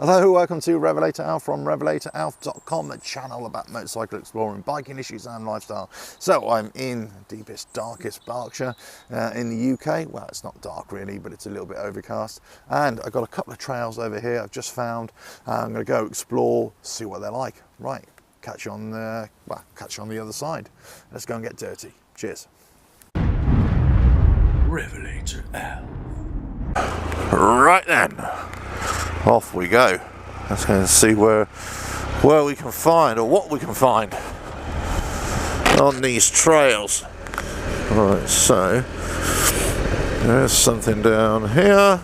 Hello, welcome to RevelatorAlf from RevelatorAlf.com, a channel about motorcycle exploring, biking issues and lifestyle. So I'm in deepest, darkest Berkshire in the UK. Well, it's not dark really, but it's a little bit overcast. And I've got a couple of trails over here I've just found. I'm going to go explore, see what they're like. Right, catch you on the other side. Let's go and get dirty. Cheers. RevelatorAlf. Right then. Off we go. Let's go and see where we can find, or what we can find on these trails. Right, so there's something down here.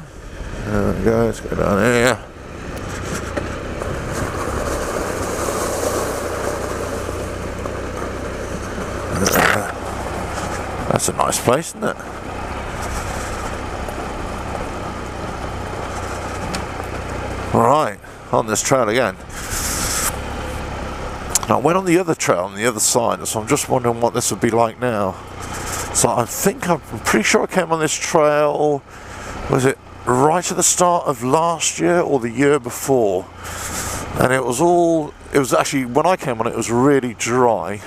There we go, let's go down here. That's a nice place, isn't it? Right, on this trail again. Now, I went on the other trail on the other side, so I'm just wondering what this would be like now. So I'm pretty sure I came on this trail, was it right at the start of last year or the year before? And it was actually, when I came on it was really dry.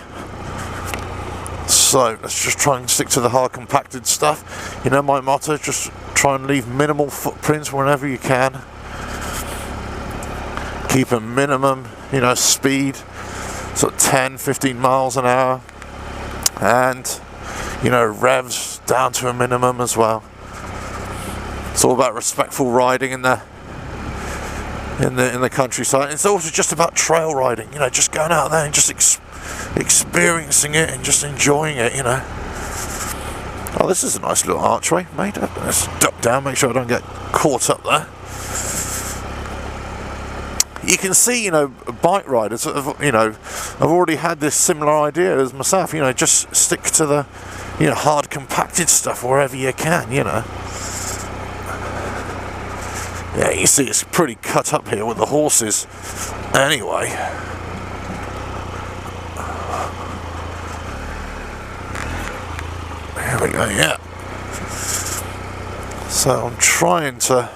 So let's just try and stick to the hard compacted stuff. You know my motto, just try and leave minimal footprints whenever you can. Keep a minimum, speed, sort of 10, 15 miles an hour, and, revs down to a minimum as well. It's all about respectful riding in the countryside. It's also just about trail riding, just going out there and just experiencing it and just enjoying it, Oh, this is a nice little archway made up. Let's duck down, make sure I don't get caught up there. You can see, bike riders, I've already had this similar idea as myself, just stick to the, hard compacted stuff wherever you can, Yeah, you see it's pretty cut up here with the horses. Anyway. There we go, yeah. So I'm trying to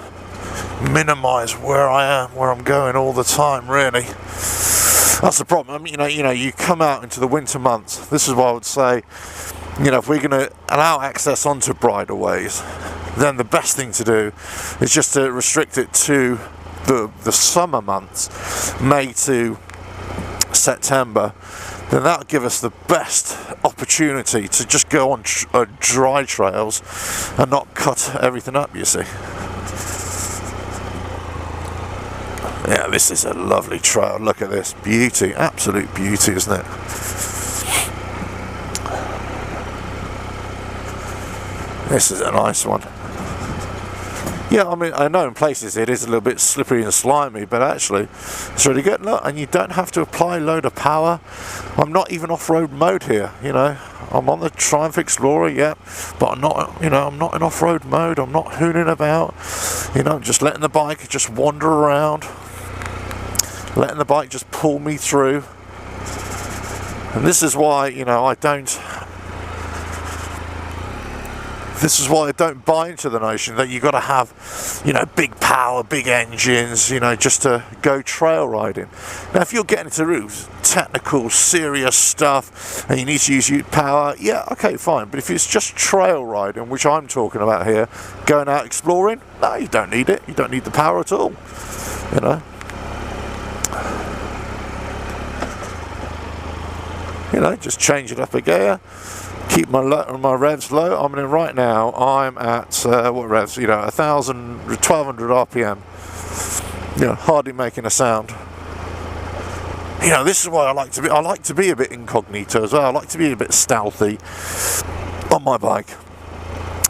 minimize where I am, where I'm going all the time, really. That's the problem. You come out into the winter months. This is what I would say, if we're going to allow access onto bridleways, then the best thing to do is just to restrict it to the summer months, May to September. Then that'll give us the best opportunity to just go on dry trails and not cut everything up, you see. Yeah, this is a lovely trail. Look at this. Beauty. Absolute beauty, isn't it? This is a nice one. Yeah, I know in places it is a little bit slippery and slimy, but actually it's really good. Look, and you don't have to apply a load of power. I'm not even off-road mode here, I'm on the Triumph Explorer, yeah, but I'm not, I'm not in off-road mode. I'm not hooning about, I'm just letting the bike just wander around. Letting the bike just pull me through. And this is why, I don't buy into the notion that you've got to have, big power, big engines, just to go trail riding. Now, if you're getting into technical, serious stuff and you need to use power, yeah, okay, fine. But if it's just trail riding, which I'm talking about here, going out exploring, no, you don't need it. You don't need the power at all, just change it up a gear, keep my revs low. I mean, right now I'm at what revs? 1200 RPM. Hardly making a sound. This is why I like to be a bit incognito as well. I like to be a bit stealthy on my bike.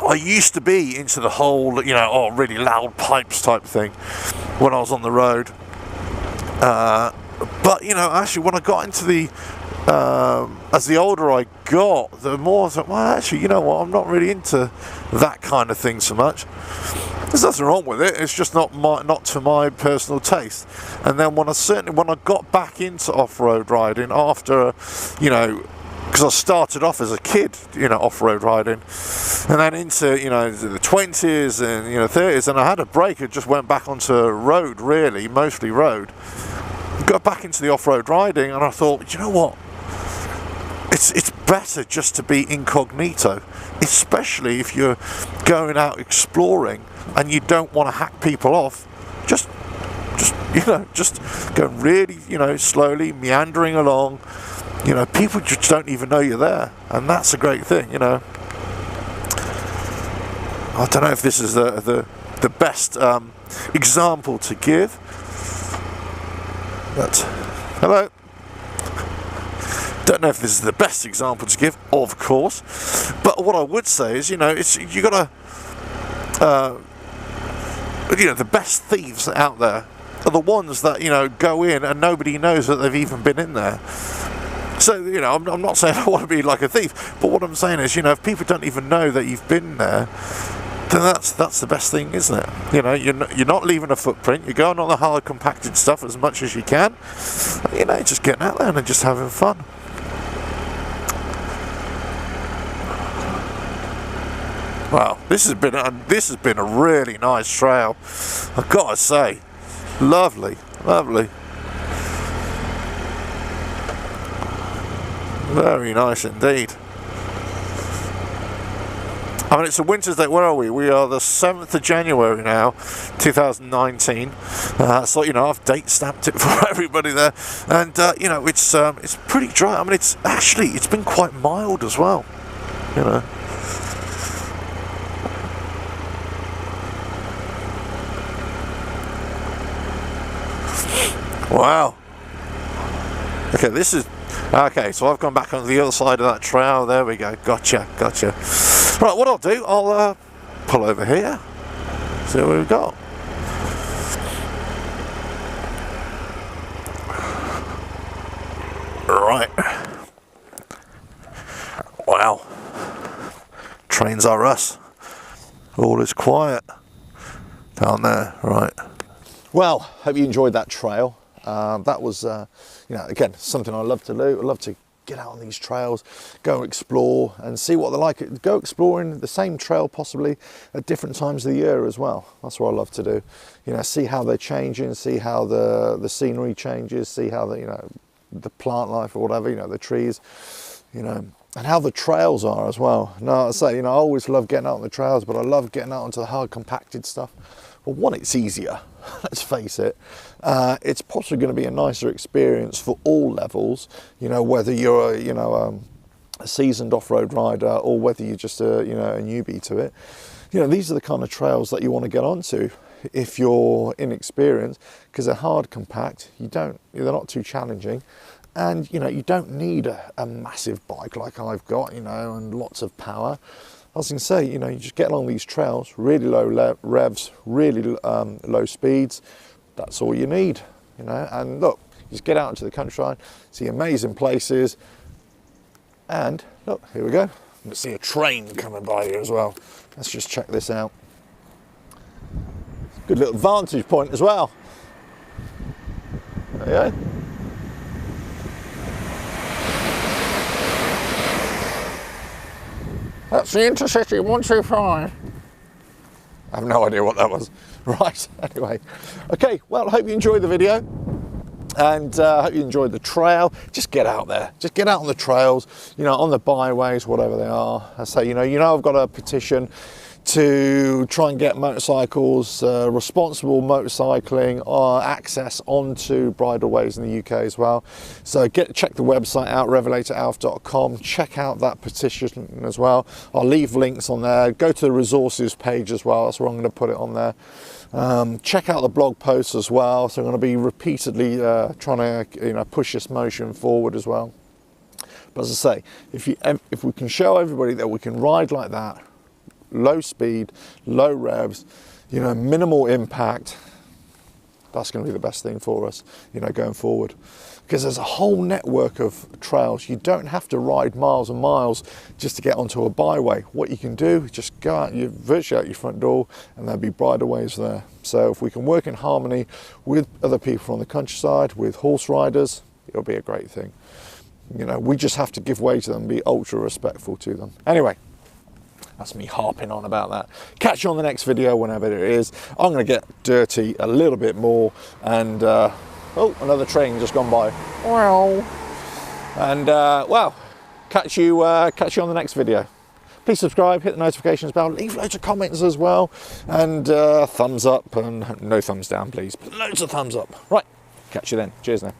I used to be into the whole, really loud pipes type thing when I was on the road. But actually, when I got into the as the older I got, the more I thought, well, actually, I'm not really into that kind of thing so much. There's nothing wrong with it. It's just not to my personal taste. And then when I got back into off-road riding after, because I started off as a kid, you know, off-road riding, and then into, you know, the 20s and, you know, 30s, and I had a break and just went back onto road, really, mostly road. Got back into the off-road riding, and I thought, you know what, it's better just to be incognito, especially if you're going out exploring and you don't want to hack people off. Just you know, just go really, you know, slowly meandering along. You know, people just don't even know you're there, and that's a great thing, you know. I don't know if this is the best example to give, but hello. Don't know if this is the best example to give, of course, but what I would say is, you know, you got to, you know, the best thieves out there are the ones that, you know, go in and nobody knows that they've even been in there. So, you know, I'm not saying I want to be like a thief, but what I'm saying is, you know, if people don't even know that you've been there, then that's the best thing, isn't it? You know, you're not leaving a footprint. You're going on the hard compacted stuff as much as you can. You know, just getting out there and just having fun. Wow, this has been a really nice trail, I've got to say. Lovely, lovely. Very nice indeed. I mean, it's a winter's day. Where are we? We are the 7th of January now, 2019. So, you know, I've date stamped it for everybody there. And, you know, it's pretty dry. I mean, it's been quite mild as well, you know. Wow. Okay, this is... Okay, so I've gone back on the other side of that trail. There we go. Gotcha. Right, what I'll do, I'll pull over here. See what we've got. Right. Wow. Trains are us. All is quiet down there. Right. Well, hope you enjoyed that trail. That was, you know, again, something I love to do. I love to get out on these trails, go explore and see what they're like. Go exploring the same trail possibly at different times of the year as well. That's what I love to do. You know, see how they're changing, see how the scenery changes, see how the, you know, the plant life or whatever, you know, the trees, you know, and how the trails are as well. Now, I say, you know, I always love getting out on the trails, but I love getting out onto the hard compacted stuff. Well, one, it's easier, let's face it. It's possibly going to be a nicer experience for all levels, you know, whether you're, you know, a seasoned off-road rider or whether you're just a, you know, a newbie to it. You know, these are the kind of trails that you want to get onto if you're inexperienced, because they're hard compact, they're not too challenging, and, you know, you don't need a massive bike like I've got, you know, and lots of power. I was going to say, you know, you just get along these trails, really low revs, really low speeds. That's all you need, you know. And look, you just get out into the countryside, see amazing places. And look, here we go. You can see a train coming by here as well. Let's just check this out. Good little vantage point as well. There you go. That's the Intercity 125. I have no idea what that was. Right, anyway. Okay, well, I hope you enjoyed the video. And I hope you enjoyed the trail. Just get out there. Just get out on the trails, you know, on the byways, whatever they are. I say, you know, I've got a petition to try and get motorcycles, responsible motorcycling, access onto bridleways in the UK as well. So check the website out, RevelatorAlf.com. Check out that petition as well. I'll leave links on there. Go to the resources page as well. That's where I'm going to put it on there. Check out the blog posts as well. So I'm going to be repeatedly trying to, you know, push this motion forward as well. But as I say, if we can show everybody that we can ride like that, low speed, low revs, you know, minimal impact, that's going to be the best thing for us, you know, going forward. Because there's a whole network of trails. You don't have to ride miles and miles just to get onto a byway. What you can do is just go out, virtually out your front door, and there'll be bridleways there. So if we can work in harmony with other people from the countryside, with horse riders, it'll be a great thing. You know, we just have to give way to them, be ultra respectful to them. Anyway, that's me harping on about that. Catch you on the next video, whenever it is. I'm going to get dirty a little bit more. And, oh, another train just gone by. Wow. And, well, catch you on the next video. Please subscribe, hit the notifications bell, leave loads of comments as well. And thumbs up, and no thumbs down, please. But loads of thumbs up. Right, catch you then. Cheers now.